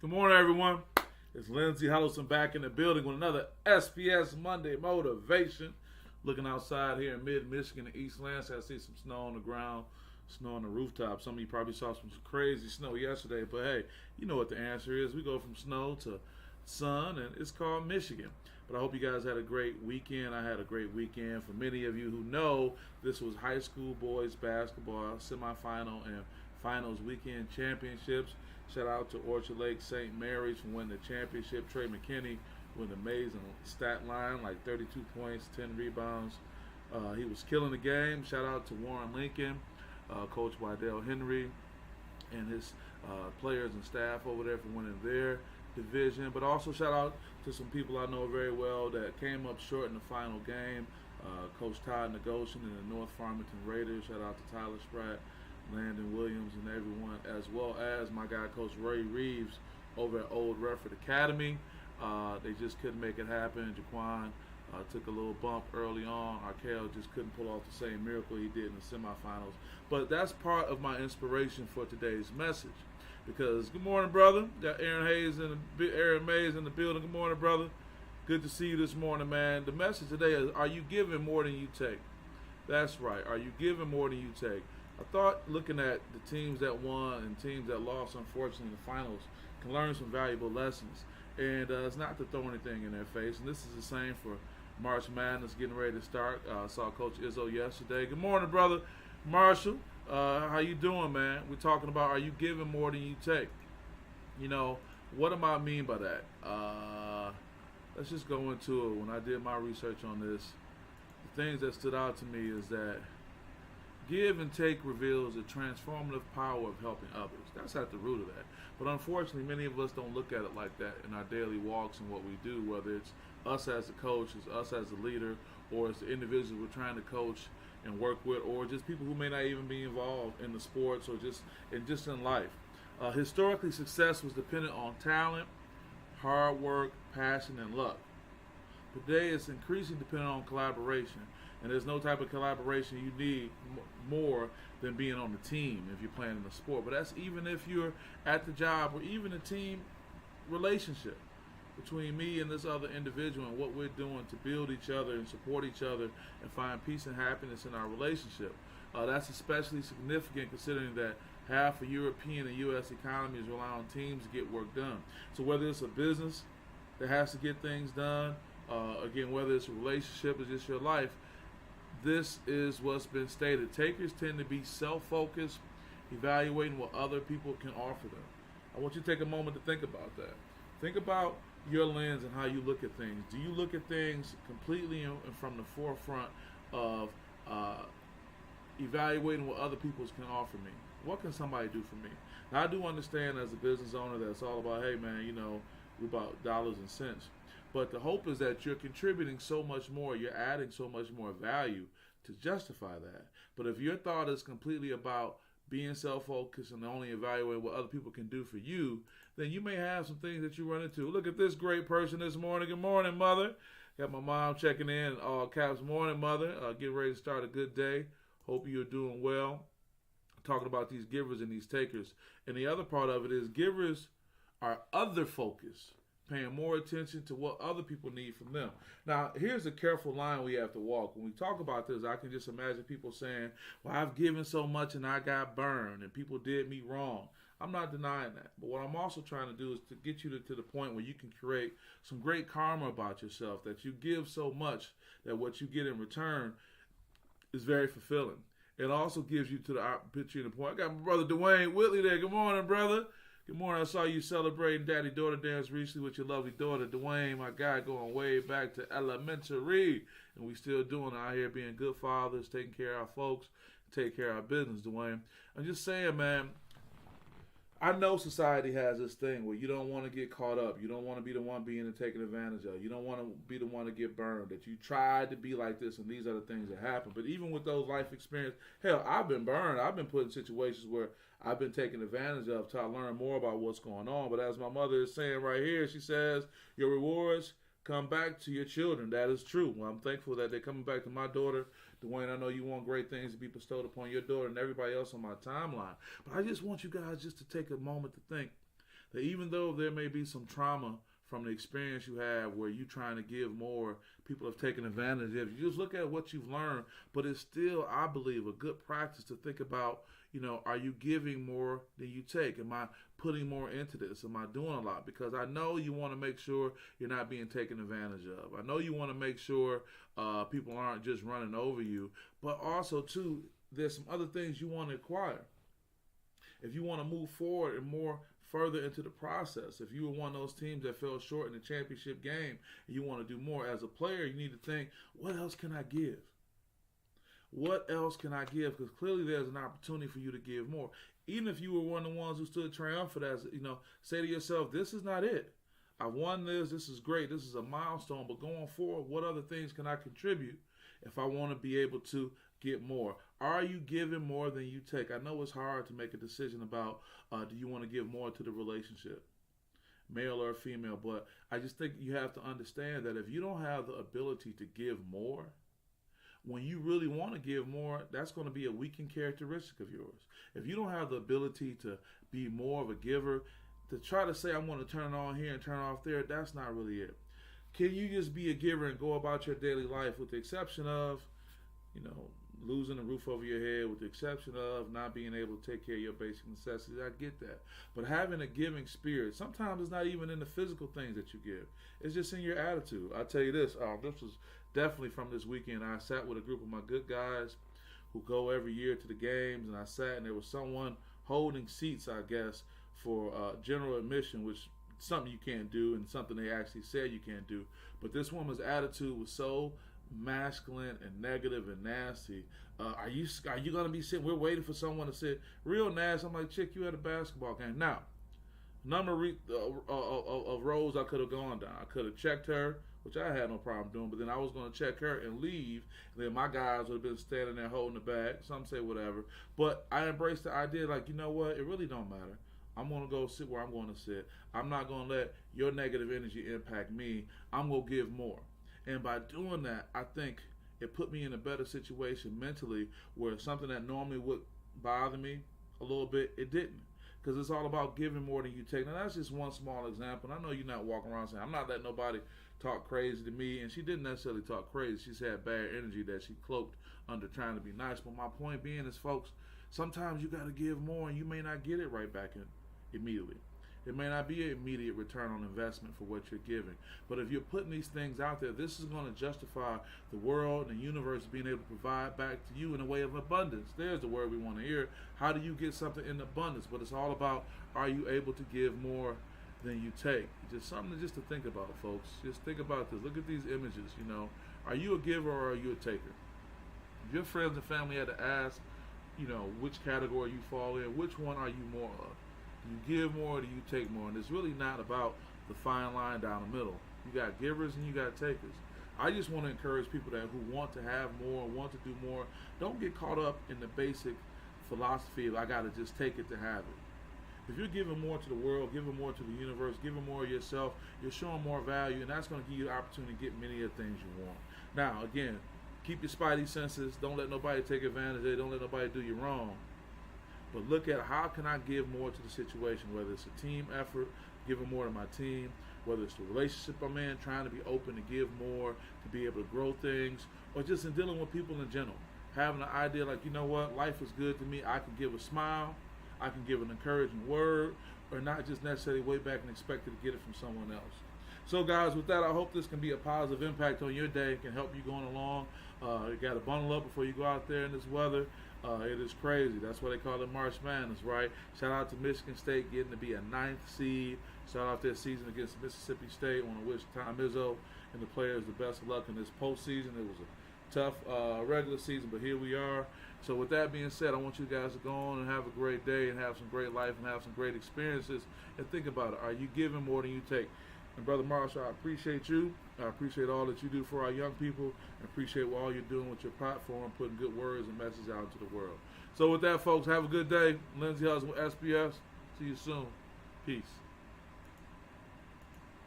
Good morning, everyone. It's Lindsey Huddleston back in the building with another SPS Monday Motivation. Looking outside here in mid-Michigan and East Lansing, I see some snow on the ground, snow on the rooftop. Some of you probably saw some crazy snow yesterday, but hey, you know what the answer is. We go from snow to sun, and it's called Michigan. But I hope you guys had a great weekend. I had a great weekend. For many of you who know, this was high school boys basketball semifinal and finals weekend championships. Shout out to Orchard Lake St. Mary's for winning the championship. Trey McKinney with an amazing stat line, like 32 points, 10 rebounds. He was killing the game. Shout out to Warren Lincoln, Coach Wydell Henry, and his players and staff over there for winning their division. But also shout out to some people I know very well that came up short in the final game. Coach Todd Negoshian and the North Farmington Raiders. Shout out to Tyler Spratt, Landon Williams, and everyone, as well as my guy, Coach Ray Reeves, over at Old Redford Academy. They just couldn't make it happen. Jaquan took a little bump early on. Arkell just couldn't pull off the same miracle he did in the semifinals. But that's part of my inspiration for today's message. Because good morning, brother. Got Aaron Mays in the building. Good morning, brother. Good to see you this morning, man. The message today is: are you giving more than you take? That's right. Are you giving more than you take? I thought looking at the teams that won and teams that lost, unfortunately, in the finals, can learn some valuable lessons. And it's not to throw anything in their face. And this is the same for March Madness getting ready to start. I saw Coach Izzo yesterday. Good morning, brother Marshall. How you doing, man? We're talking about, are you giving more than you take? You know, what do I mean by that? Let's just go into it. When I did my research on this, the things that stood out to me is that give and take reveals the transformative power of helping others. That's at the root of that. But unfortunately, many of us don't look at it like that in our daily walks and what we do, whether it's us as a coach, it's us as a leader, or it's the individuals we're trying to coach and work with, or just people who may not even be involved in the sports or just in life. Historically, success was dependent on talent, hard work, passion, and luck. Today, it's increasingly dependent on collaboration. And there's no type of collaboration you need more than being on the team if you're playing in a sport. But that's even if you're at the job or even a team relationship between me and this other individual and what we're doing to build each other and support each other and find peace and happiness in our relationship. That's especially significant considering that half of European and U.S. economies rely on teams to get work done. So whether it's a business that has to get things done, again, whether it's a relationship or just your life, this is what's been stated. Takers tend to be self-focused, evaluating what other people can offer them. I want you to take a moment to think about that. Think about your lens and how you look at things. Do you look at things completely and from the forefront of evaluating what other people can offer me? What can somebody do for me? Now, I do understand as a business owner that it's all about, hey, man, you know, we're about dollars and cents. But the hope is that you're contributing so much more, you're adding so much more value to justify that. But if your thought is completely about being self-focused and only evaluating what other people can do for you, then you may have some things that you run into. Look at this great person this morning. Good morning, Mother. Got my mom checking in all caps. Morning, Mother. Getting ready to start a good day. Hope you're doing well. Talking about these givers and these takers. And the other part of it is givers are other focused, paying more attention to what other people need from them. Now, here's a careful line we have to walk. When we talk about this, I can just imagine people saying, well, I've given so much and I got burned and people did me wrong. I'm not denying that. But what I'm also trying to do is to get you to the point where you can create some great karma about yourself, that you give so much that what you get in return is very fulfilling. It also gives you to the picture in the point. I got my brother Dwayne Whitley there. Good morning, brother. Good morning. I saw you celebrating daddy-daughter dance recently with your lovely daughter, Dwayne, my guy, going way back to elementary. And we still doing it out here, being good fathers, taking care of our folks, take care of our business, Dwayne. I'm just saying, man, I know society has this thing where you don't want to get caught up. You don't want to be the one being taken advantage of. You don't want to be the one to get burned. That you tried to be like this and these are the things that happen. But even with those life experiences, hell, I've been burned. I've been put in situations where I've been taken advantage of to learn more about what's going on. But as my mother is saying right here, she says, your rewards come back to your children. That is true. Well, I'm thankful that they're coming back to my daughter. Dwayne, I know you want great things to be bestowed upon your daughter and everybody else on my timeline. But I just want you guys just to take a moment to think That even though there may be some trauma from the experience you have where you're trying to give more, people have taken advantage of you. Just look at what you've learned, but it's still, I believe, a good practice to think about, are you giving more than you take? Am I putting more into this? Am I doing a lot? Because I know you want to make sure you're not being taken advantage of. I know you want to make sure people aren't just running over you, but also, too, there's some other things you want to acquire. If you want to move forward and more further into the process, if you were one of those teams that fell short in the championship game and you want to do more as a player, you need to think, what else can I give? What else can I give? Because clearly there's an opportunity for you to give more. Even if you were one of the ones who stood triumphant, as say to yourself, this is not it. I won this. This is great. This is a milestone. But going forward, what other things can I contribute if I want to be able to get more? Are you giving more than you take? I know it's hard to make a decision about do you want to give more to the relationship, male or female, but I just think you have to understand that if you don't have the ability to give more, when you really want to give more, that's going to be a weakened characteristic of yours. If you don't have the ability to be more of a giver, to try to say I'm going to turn it on here and turn it off there, that's not really it. Can you just be a giver and go about your daily life with the exception of, losing a roof over your head, with the exception of not being able to take care of your basic necessities? I get that. But having a giving spirit, sometimes it's not even in the physical things that you give. It's just in your attitude. I'll tell you this. This was definitely from this weekend. I sat with a group of my good guys who go every year to the games, and I sat and there was someone holding seats, I guess, for general admission, which is something you can't do and something they actually said you can't do. But this woman's attitude was so masculine and negative and nasty. Are you gonna be sitting? We're waiting for someone to sit. Real nasty. I'm like, chick, you at a basketball game. Now, number of rows I could have gone down. I could have checked her, which I had no problem doing, but then I was going to check her and leave. And then my guys would have been standing there holding the bag. Some say whatever. But I embraced the idea, like, you know what? It really don't matter. I'm going to go sit where I'm going to sit. I'm not going to let your negative energy impact me. I'm going to give more. And by doing that, I think it put me in a better situation mentally where something that normally would bother me a little bit, it didn't. Because it's all about giving more than you take. Now, that's just one small example. And I know you're not walking around saying, I'm not letting nobody talk crazy to me. And she didn't necessarily talk crazy. She's had bad energy that she cloaked under trying to be nice. But my point being is, folks, sometimes you got to give more and you may not get it right back in immediately. It may not be an immediate return on investment for what you're giving. But if you're putting these things out there, this is going to justify the world and the universe being able to provide back to you in a way of abundance. There's the word we want to hear. How do you get something in abundance? But it's all about, are you able to give more than you take? Just something just to think about, folks. Just think about this. Look at these images, Are you a giver or are you a taker? If your friends and family had to ask, which category you fall in, which one are you more of? Do you give more or do you take more? And it's really not about the fine line down the middle. You got givers and you got takers. I just want to encourage people who want to have more, want to do more. Don't get caught up in the basic philosophy of I got to just take it to have it. If you're giving more to the world, giving more to the universe, giving more of yourself, you're showing more value, and that's going to give you the opportunity to get many of the things you want. Now, again, keep your spidey senses. Don't let nobody take advantage of it. Don't let nobody do you wrong. But look at how can I give more to the situation, whether it's a team effort, giving more to my team, whether it's the relationship I'm in, trying to be open to give more, to be able to grow things, or just in dealing with people in general. Having an idea like, you know what, life is good to me. I can give a smile, I can give an encouraging word, or not just necessarily wait back and expect to get it from someone else. So guys, with that, I hope this can be a positive impact on your day. It can help you going along. You got to bundle up before you go out there in this weather. It is crazy. That's why they call it March Madness, right? Shout out to Michigan State getting to be a 9th seed. Shout out their season against Mississippi State. I want to wish Tom Izzo and the players the best of luck in this postseason. It was a tough regular season, but here we are. So with that being said, I want you guys to go on and have a great day and have some great life and have some great experiences. And think about it. Are you giving more than you take? And Brother Marshall, I appreciate you. I appreciate all that you do for our young people. I appreciate all you're doing with your platform, putting good words and messages out into the world. So with that, folks, have a good day. Lindsey Hudson with SPS. See you soon. Peace.